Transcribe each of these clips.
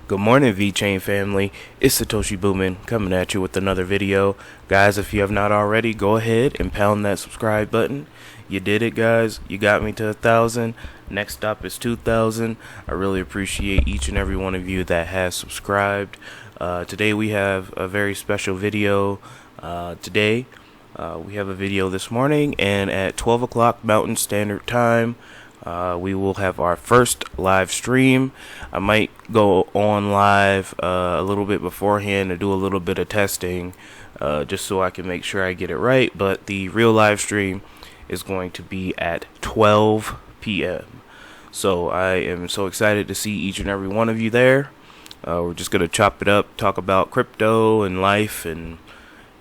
Good morning, Vechain family. It's Satoshi Boomin coming at you with another video. Guys, if you have not already, go ahead and pound that subscribe button. You did it, guys. You got me to 1,000. Next stop is 2,000. I really appreciate each and every one of you that has subscribed. Today we have a very special video. We have a video this morning, and at 12 o'clock Mountain Standard Time, we will have our first live stream. I might go on live a little bit beforehand to do a little bit of testing, just so I can make sure I get it right. But the real live stream is going to be at 12 p.m. So I am so excited to see each and every one of you there. We're just going to chop it up, talk about crypto and life and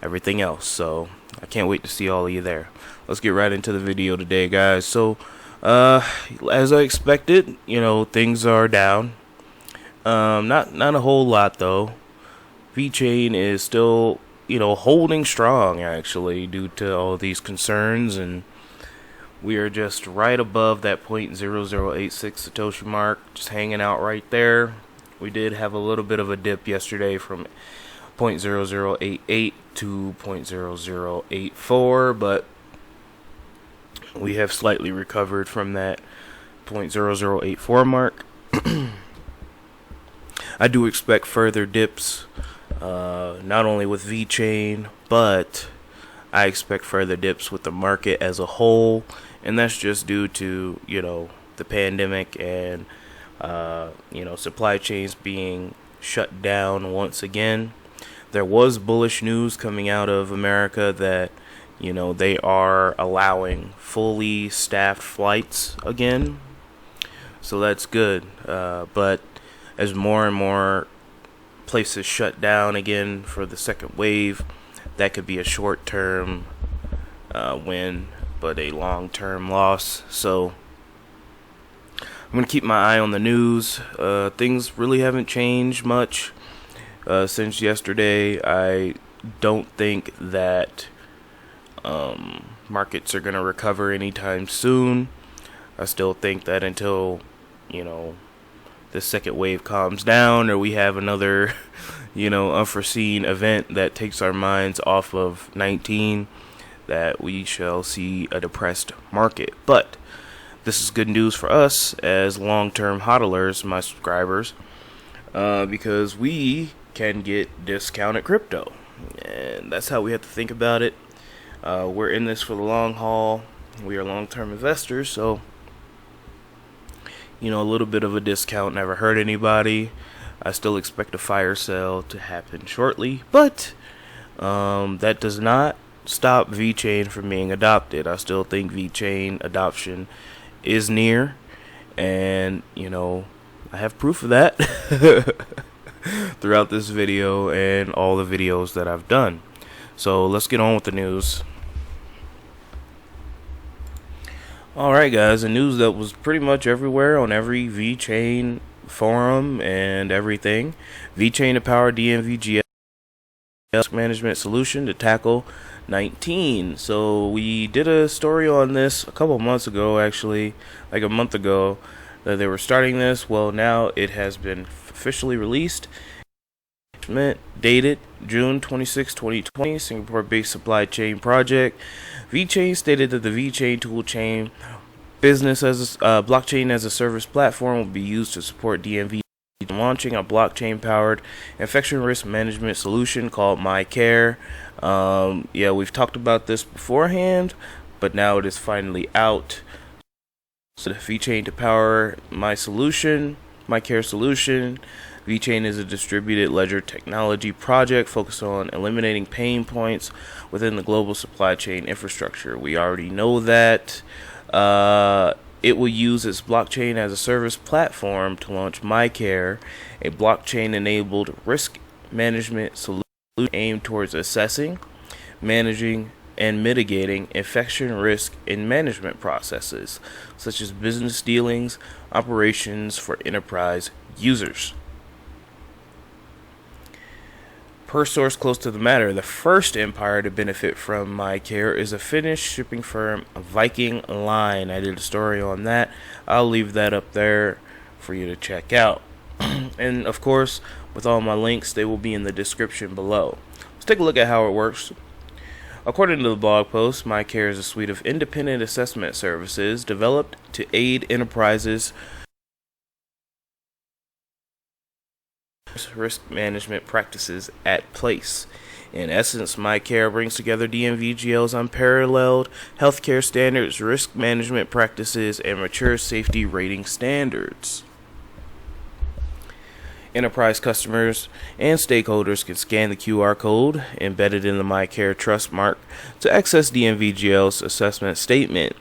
everything else. So I can't wait to see all of you there. Let's get right into the video today, guys. So as I expected, things are down. Not a whole lot though. Vechain is still, holding strong actually due to all these concerns, and we are just right above that 0.0086 Satoshi mark, just hanging out right there. We did have a little bit of a dip yesterday from 0.0088 to 0.0084, but we have slightly recovered from that 0.0084 mark. I do expect further dips, not only with Vechain, but I expect further dips with the market as a whole, and that's just due to, the pandemic and, supply chains being shut down once again. There was bullish news coming out of America that they are allowing fully staffed flights again. So that's good. But as more and more places shut down again for the second wave, that could be a short-term win, but a long-term loss. So I'm going to keep my eye on the news. Things really haven't changed much since yesterday. I don't think that markets are going to recover anytime soon. I still think that until, the second wave calms down, or we have another, unforeseen event that takes our minds off of 19, that we shall see a depressed market. But this is good news for us as long-term hodlers, my subscribers, because we can get discounted crypto, and that's how we have to think about it. We're in this for the long haul. We are long-term investors, so a little bit of a discount never hurt anybody. I still expect a fire sale to happen shortly, but that does not stop Vechain from being adopted. I still think Vechain adoption is near, and I have proof of that throughout this video and all the videos that I've done. So let's get on with the news. Alright, guys, the news that was pretty much everywhere on every Vechain forum and everything. Vechain to power dnvgl management solution to tackle 19. So we did a story on this a couple months ago, actually, like a month ago, that they were starting this. Well, now it has been officially released. Dated June 26, 2020, Singapore-based supply chain project. Vechain stated that the Vechain toolchain business as a blockchain as a service platform will be used to support DNV launching a blockchain-powered infection risk management solution called MyCare. Yeah, we've talked about this beforehand, but now it is finally out. So the Vechain to power MyCare solution. Vechain is a distributed ledger technology project focused on eliminating pain points within the global supply chain infrastructure. We already know that. It will use its blockchain as a service platform to launch MyCare, a blockchain-enabled risk management solution aimed towards assessing, managing, and mitigating infection risk in management processes, such as business dealings, operations for enterprise users. Per source close to the matter, the first empire to benefit from MyCare is a Finnish shipping firm, Viking Line. I did a story on that. I'll leave that up there for you to check out. And of course, with all my links, they will be in the description below. Let's take a look at how it works. According to the blog post, MyCare is a suite of independent assessment services developed to aid enterprises risk management practices at place. In essence, MyCare brings together dnvgl's unparalleled healthcare standards, risk management practices, and mature safety rating standards. Enterprise customers and stakeholders can scan the QR code embedded in the MyCare trust mark to access dnvgl's assessment statement.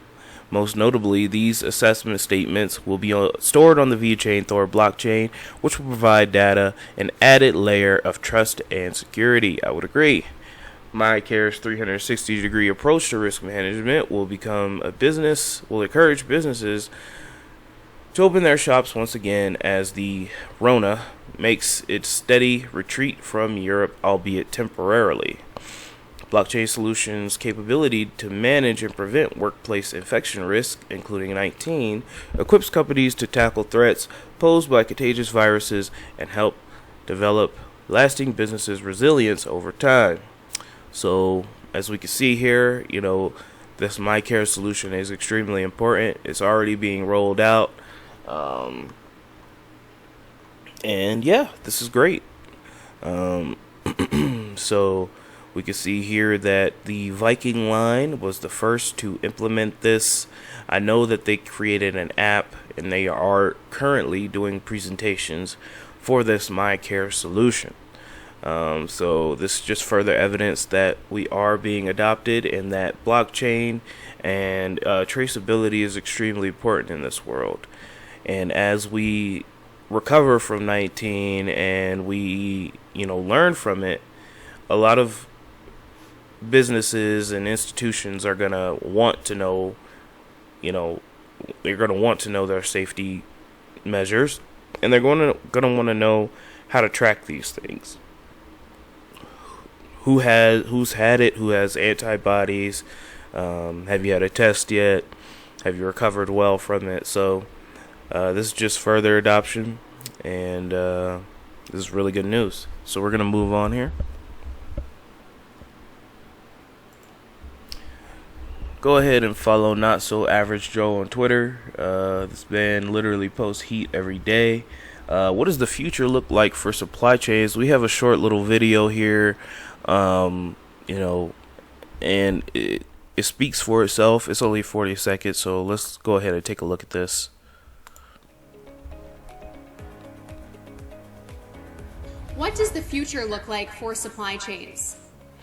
Most notably, these assessment statements will be stored on the Vechain thor blockchain, which will provide data an added layer of trust and security. I would agree. MyCare's 360-degree approach to risk management will encourage businesses to open their shops once again as the Rona makes its steady retreat from Europe, albeit temporarily. Blockchain Solutions' capability to manage and prevent workplace infection risk, including 19, equips companies to tackle threats posed by contagious viruses and help develop lasting businesses' resilience over time. So, as we can see here, this MyCare solution is extremely important. It's already being rolled out. And yeah, this is great. So we can see here that the Vechain line was the first to implement this. I know that they created an app and they are currently doing presentations for this MyCare solution. So this is just further evidence that we are being adopted and that blockchain and traceability is extremely important in this world. And as we recover from 19 and we, learn from it, a lot of businesses and institutions are going to want to know, they're going to want to know their safety measures, and they're going to want to know how to track these things. Who's had it, who has antibodies, have you had a test yet, have you recovered well from it? So this is just further adoption, and this is really good news. So we're going to move on here. Go ahead and follow Not So Average Joe on Twitter. This man literally posts heat every day. What does the future look like for supply chains? We have a short little video here, and it speaks for itself. It's only 40 seconds, so let's go ahead and take a look at this. What does the future look like for supply chains?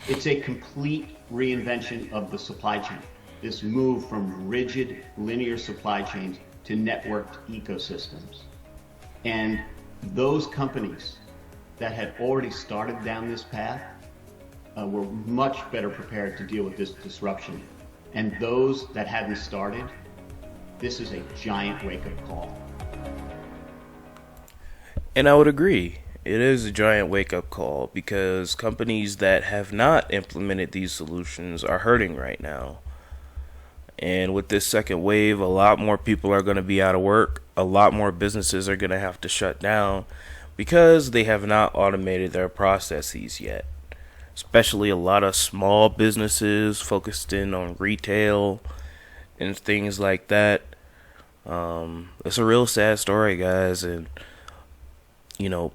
It's a complete reinvention of the supply chain. This move from rigid linear supply chains to networked ecosystems. And those companies that had already started down this path were much better prepared to deal with this disruption. And those that hadn't started, this is a giant wake-up call. And I would agree. It is a giant wake-up call because companies that have not implemented these solutions are hurting right now. And with this second wave, a lot more people are going to be out of work. A lot more businesses are going to have to shut down because they have not automated their processes yet. Especially a lot of small businesses focused in on retail and things like that. It's a real sad story, guys. And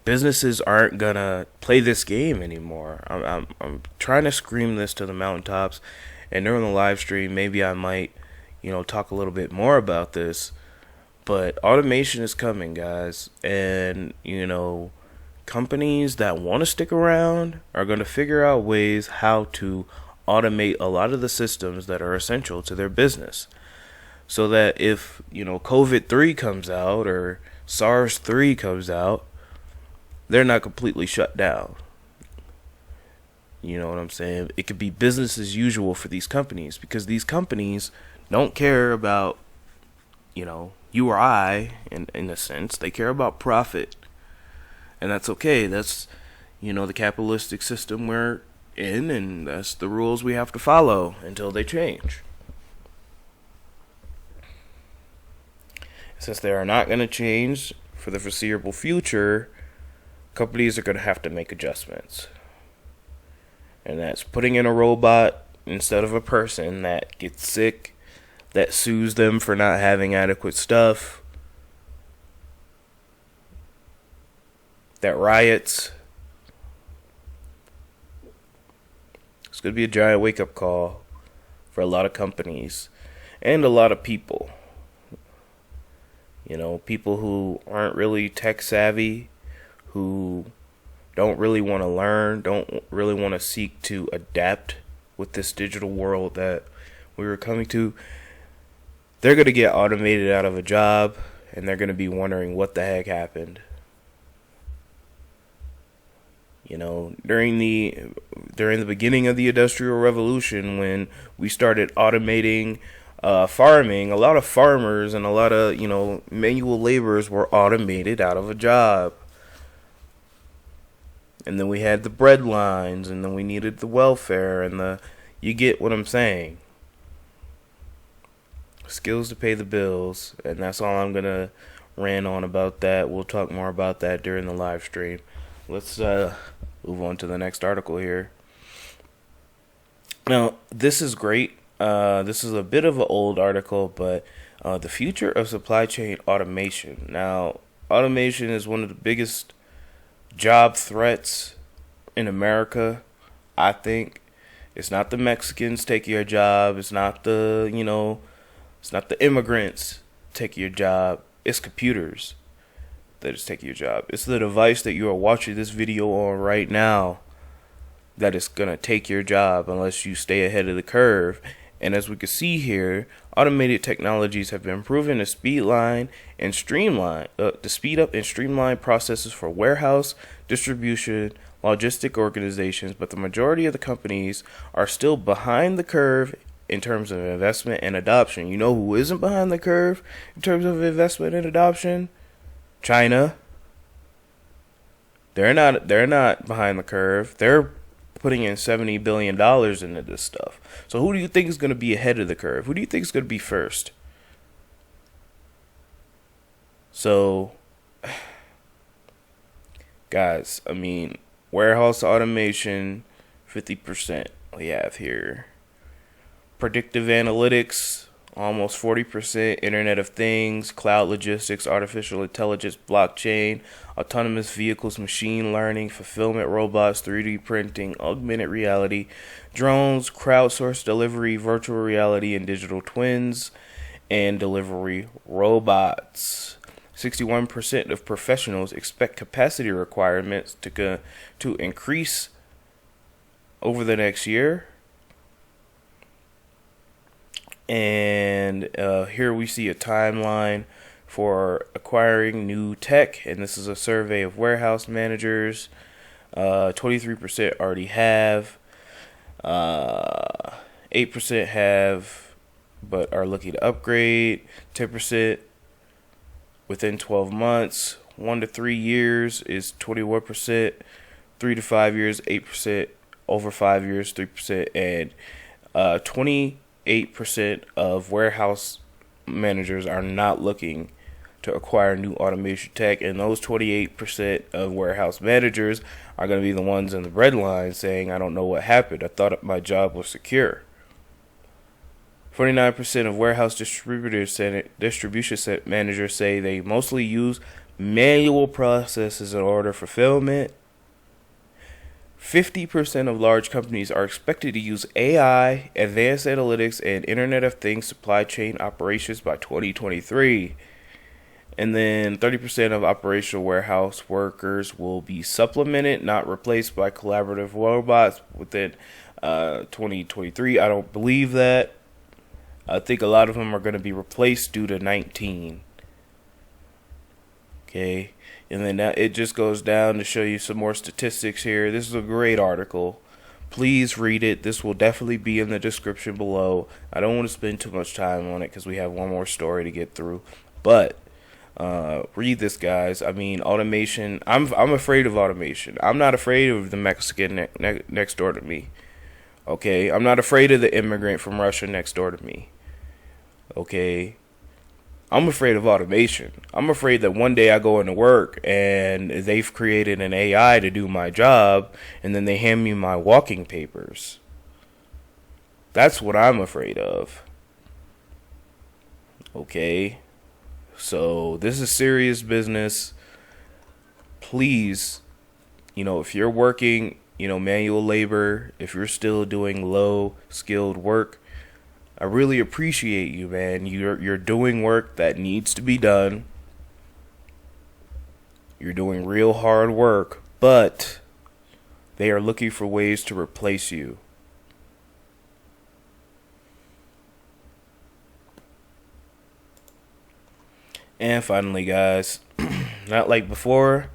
businesses aren't gonna play this game anymore. I'm trying to scream this to the mountaintops, and during the live stream, maybe I might, talk a little bit more about this. But automation is coming, guys, and companies that want to stick around are going to figure out ways how to automate a lot of the systems that are essential to their business, so that if COVID-3 comes out or SARS-3 comes out, they're not completely shut down. You know what I'm saying? It could be business as usual for these companies because these companies don't care about, you or I, in a sense. They care about profit. And that's okay. That's, the capitalistic system we're in, and that's the rules we have to follow until they change. Since they are not going to change for the foreseeable future, companies are going to have to make adjustments. And that's putting in a robot instead of a person that gets sick, that sues them for not having adequate stuff, that riots. It's going to be a giant wake-up call for a lot of companies and a lot of people. You know, people who aren't really tech savvy, who don't really want to learn, don't really want to seek to adapt with this digital world that we were coming to. They're going to get automated out of a job, and they're going to be wondering what the heck happened. You know, during the beginning of the Industrial Revolution, when we started automating farming, a lot of farmers and a lot of, you know, manual laborers were automated out of a job. And then we had the bread lines, and then we needed the welfare, and you get what I'm saying. Skills to pay the bills, and that's all I'm gonna rant on about that. We'll talk more about that during the live stream. Let's move on to the next article here. Now, this is great. This is a bit of an old article, but the future of supply chain automation. Now, automation is one of the biggest job threats in America, I think. It's not the Mexicans taking your job. It's not the, you know, it's not the immigrants taking your job. It's computers that is taking your job. It's the device that you are watching this video on right now that is going to take your job unless you stay ahead of the curve. And as we can see here, automated technologies have been proven to speed up and streamline processes for warehouse, distribution, logistic organizations, but the majority of the companies are still behind the curve in terms of investment and adoption. You know who isn't behind the curve in terms of investment and adoption? China. They're not behind the curve. They're putting in $70 billion into this stuff. So who do you think is going to be ahead of the curve? Who do you think is going to be first? So, guys, I mean, warehouse automation, 50% we have here. Predictive analytics, almost 40%. Internet of Things, cloud logistics, artificial intelligence, blockchain, autonomous vehicles, machine learning, fulfillment robots, 3D printing, augmented reality, drones, crowdsourced delivery, virtual reality, and digital twins, and delivery robots. 61% of professionals expect capacity requirements to increase over the next year. And here we see a timeline for acquiring new tech, and this is a survey of warehouse managers. 23% already have, 8% have but are looking to upgrade, 10% within 12 months, 1 to 3 years is 21%, 3 to 5 years 8%, over 5 years 3%, and 28% of warehouse managers are not looking to acquire new automation tech, and those 28% of warehouse managers are going to be the ones in the red line saying, I don't know what happened. I thought my job was secure. 49% of warehouse distribution managers say they mostly use manual processes in order fulfillment. 50% of large companies are expected to use AI, advanced analytics, and Internet of Things supply chain operations by 2023. And then 30% of operational warehouse workers will be supplemented, not replaced by collaborative robots within 2023. I don't believe that. I think a lot of them are going to be replaced due to 19. Okay. And then it just goes down to show you some more statistics here. This is a great article. Please read it. This will definitely be in the description below. I don't want to spend too much time on it because we have one more story to get through. But read this, guys. I mean, automation. I'm afraid of automation. I'm not afraid of the Mexican next door to me. Okay. I'm not afraid of the immigrant from Russia next door to me. Okay. I'm afraid of automation. I'm afraid that one day I go into work and they've created an AI to do my job, and then they hand me my walking papers. That's what I'm afraid of. Okay? So this is serious business. Please, if you're working, manual labor, if you're still doing low skilled work, I really appreciate you, man. You're doing work that needs to be done. You're doing real hard work, but they are looking for ways to replace you. And finally, guys, not like before,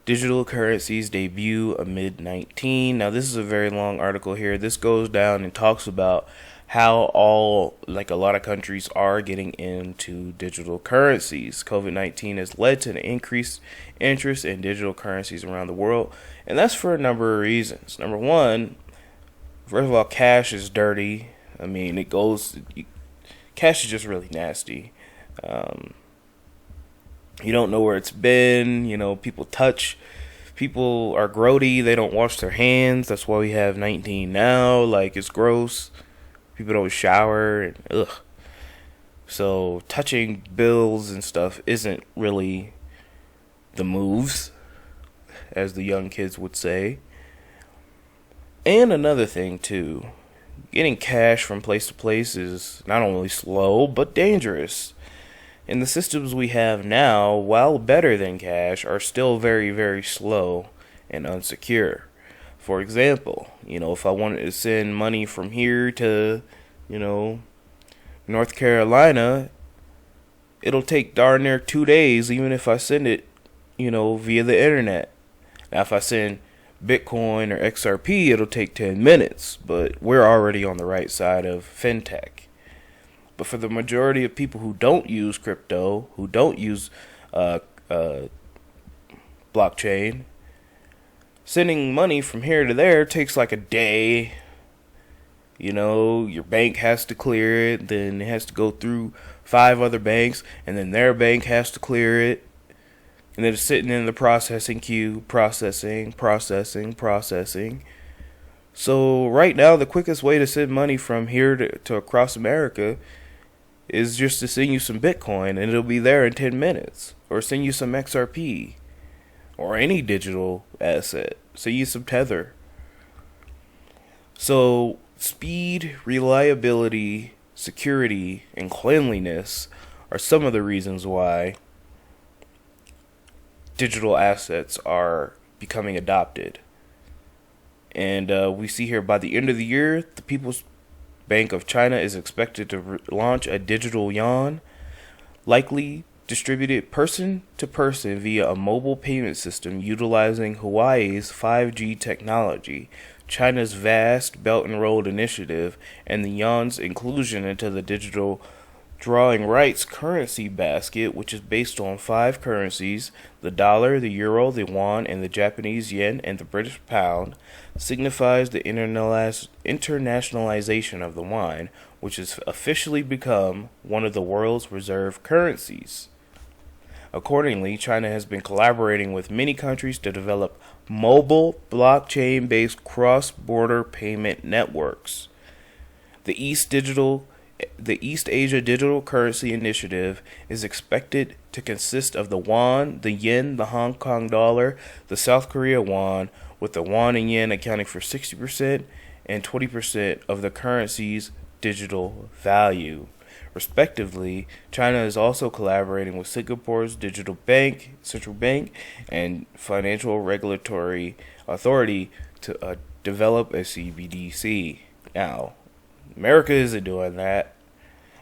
digital currencies debut amid 19. Now, this is a very long article here. This goes down and talks about how a lot of countries are getting into digital currencies. COVID-19 has led to an increased interest in digital currencies around the world, and that's for a number of reasons. Number one, first of all, cash is dirty. I mean, cash is just really nasty. You don't know where it's been. People are grody. They don't wash their hands. That's why we have 19 now. It's gross. People don't shower. And, ugh. So touching bills and stuff isn't really the moves, as the young kids would say. And another thing too, getting cash from place to place is not only slow but dangerous. And the systems we have now, while better than cash, are still very, very slow and unsecure. For example, if I wanted to send money from here to, North Carolina, it'll take darn near 2 days, even if I send it, via the internet. Now, if I send Bitcoin or XRP, it'll take 10 minutes, but we're already on the right side of fintech. But for the majority of people who don't use crypto, who don't use blockchain, sending money from here to there takes like a day. Your bank has to clear it, then it has to go through 5 other banks, and then their bank has to clear it. And then it's sitting in the processing queue, processing. So right now, the quickest way to send money from here to across America is just to send you some Bitcoin, and it'll be there in 10 minutes. Or send you some XRP. Or any digital asset. Send you some Tether. So speed, reliability, security, and cleanliness are some of the reasons why digital assets are becoming adopted. And we see here by the end of the year, the People's Bank of China is expected to launch a digital yuan, likely distributed person to person via a mobile payment system utilizing Huawei's 5G technology, China's vast Belt and Road initiative, and the yuan's inclusion into the digital drawing rights currency basket, which is based on 5 currencies: the dollar, the euro, the yuan, and the Japanese yen, and the British pound, signifies the internationalization of the yuan, which has officially become one of the world's reserve currencies. Accordingly, China has been collaborating with many countries to develop mobile blockchain-based cross-border payment networks. The East Asia Digital Currency Initiative is expected to consist of the yuan, the yen, the Hong Kong dollar, the South Korea won, with the yuan and yen accounting for 60% and 20% of the currency's digital value. Respectively, China is also collaborating with Singapore's digital bank, central bank, and financial regulatory authority to develop a CBDC. Now, America isn't doing that.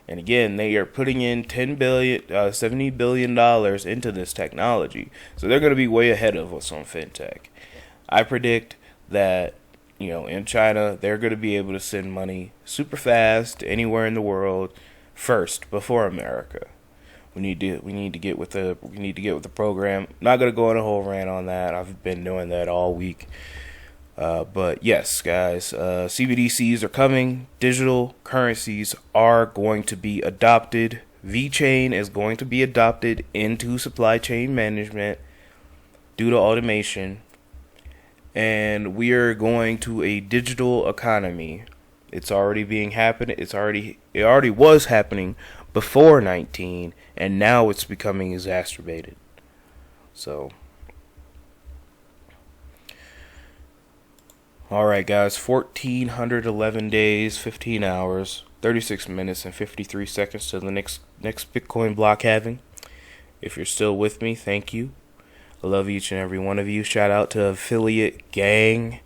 And again, they are putting in $70 billion into this technology. So they're going to be way ahead of us on fintech. I predict that, in China, they're going to be able to send money super fast to anywhere in the world first before America. We need to get with the program. Not going to go on a whole rant on that. I've been doing that all week. But yes, guys, CBDCs are coming. Digital currencies are going to be adopted Vechain is going to be adopted into supply chain management due to automation, and we are going to a digital economy. It's already being happening. It already was happening before 19, and now it's becoming exacerbated. So, all right, guys, 1,411 days, 15 hours, 36 minutes, and 53 seconds to the next Bitcoin block halving. If you're still with me, thank you. I love each and every one of you. Shout out to affiliate gang.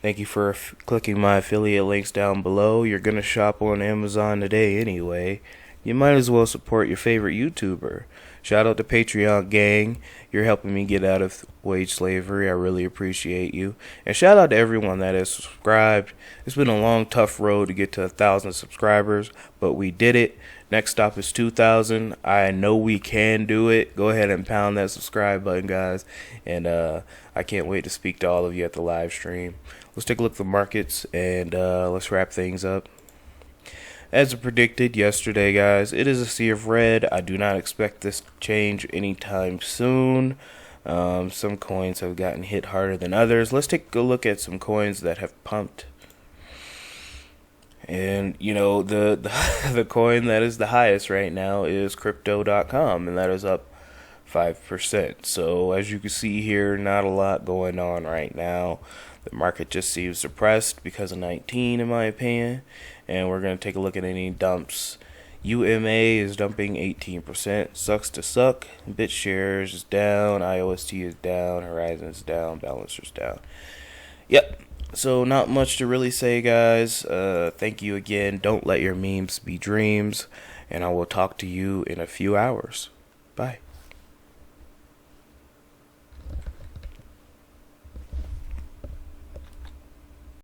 Thank you for clicking my affiliate links down below. You're going to shop on Amazon today anyway. You might as well support your favorite YouTuber. Shout out to Patreon gang. You're helping me get out of wage slavery. I really appreciate you. And shout out to everyone that has subscribed. It's been a long, tough road to get to 1,000 subscribers, but we did it. Next stop is 2,000. I know we can do it. Go ahead and pound that subscribe button, guys. And I can't wait to speak to all of you at the live stream. Let's take a look at the markets and let's wrap things up. As predicted yesterday, guys, it is a sea of red. I do not expect this to change anytime soon. Some coins have gotten hit harder than others. Let's take a look at some coins that have pumped. And, you know, the coin that is the highest right now is crypto.com, and that is up 5%. So, as you can see here, not a lot going on right now. The market just seems suppressed because of 19, in my opinion. And we're going to take a look at any dumps. UMA is dumping 18%. Sucks to suck. BitShares is down. IOST is down. Horizon is down. Balancer's down. Yep. So not much to really say, guys. Thank you again. Don't let your memes be dreams. And I will talk to you in a few hours. Bye.